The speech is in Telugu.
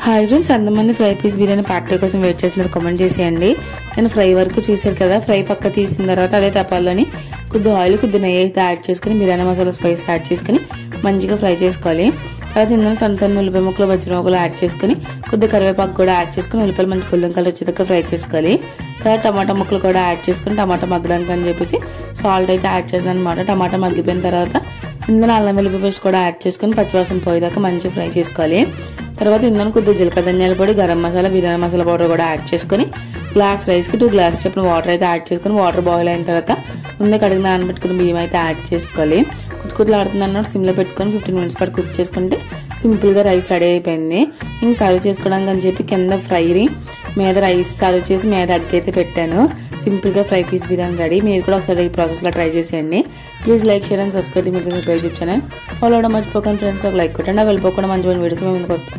హాయ్ ఫ్రెండ్స్, అంతమంది ఫ్రై పీస్ బిర్యానీ పార్టీ కోసం వెయిట్ చేస్తున్నారు. కామెంట్ చేసేయండి. నేను ఫ్రై వరకు చూసారు కదా. ఫ్రై పక్క తీసిన తర్వాత అదే తపాల్లోని కొద్దిగా ఆయిల్, కొద్దిగా నెయ్యి అయితే యాడ్ చేసుకుని బిర్యానీ మసాలా స్పైస్ యాడ్ చేసుకుని మంచిగా ఫ్రై చేసుకోవాలి. తర్వాత ఇందులో సన్న ఉల్లిపాయ ముక్కలు, పచ్చి ముక్కలు యాడ్ చేసుకుని కొద్దిగా కరివేపాకు కూడా యాడ్ చేసుకుని ఉల్లిపాయలు మంచి గోల్డెన్ కలర్ వచ్చేదాకా ఫ్రై చేసుకోవాలి. తర్వాత టమాటా ముక్కలు కూడా యాడ్ చేసుకుని టమాటా మగ్గడానికి అని చెప్పేసి సాల్ట్ అయితే యాడ్ చేసాను అనమాట. టమాటా మగ్గిపోయిన తర్వాత ఇందులో అల్లం వెల్లుల్లి పేస్ట్ కూడా యాడ్ చేసుకుని పచ్చివాసన పోయేదాకా మంచిగా ఫ్రై చేసుకోవాలి. తర్వాత ఇందులో కొద్దిగా జీలకర్ర ధనియాల పొడి, గరం మసాలా, బిర్యానీ మసాలా పౌడర్ కూడా యాడ్ చేసుకుని గ్లాస్ రైస్కి 2 గ్లాస్ చొప్పున వాటర్ అయితే యాడ్ చేసుకుని వాటర్ బాయిల్ అయిన తర్వాత ముందే కడిగి నానబెట్టుకుని బియ్యం అయితే యాడ్ చేసుకోవాలి. కుత్తుకుతలాడుతుంది అన్నట్టు సిమ్లో పెట్టుకొని 15 మినిట్స్ పాటు కుక్ చేసుకుంటే సింపుల్గా రైస్ రెడీ అయిపోయింది. ఇంక సర్వ్ చేసుకోవడానికి అని చెప్పి కింద ఫ్రై మీద రైస్ సర్వ్ చేసి మీద అగ్గి అయితే పెట్టాను. సింపుల్గా ఫ్రై పీస్ బిర్యానీ రెడీ. మీరు కూడా ఒకసారి ఈ ప్రాసెస్లో ట్రై చేసేయండి. Please like, share and subscribe. మీకు యూట్యూబ్ ఛానల్ ఫాలో అవడం మర్చిపోకండి ఫ్రెండ్స్. ఒక లైక్ కొట్టండి. వెళ్ళిపోకుండా మంచి మంచి వీడియోస్ మేము ముందుకు వస్తాం.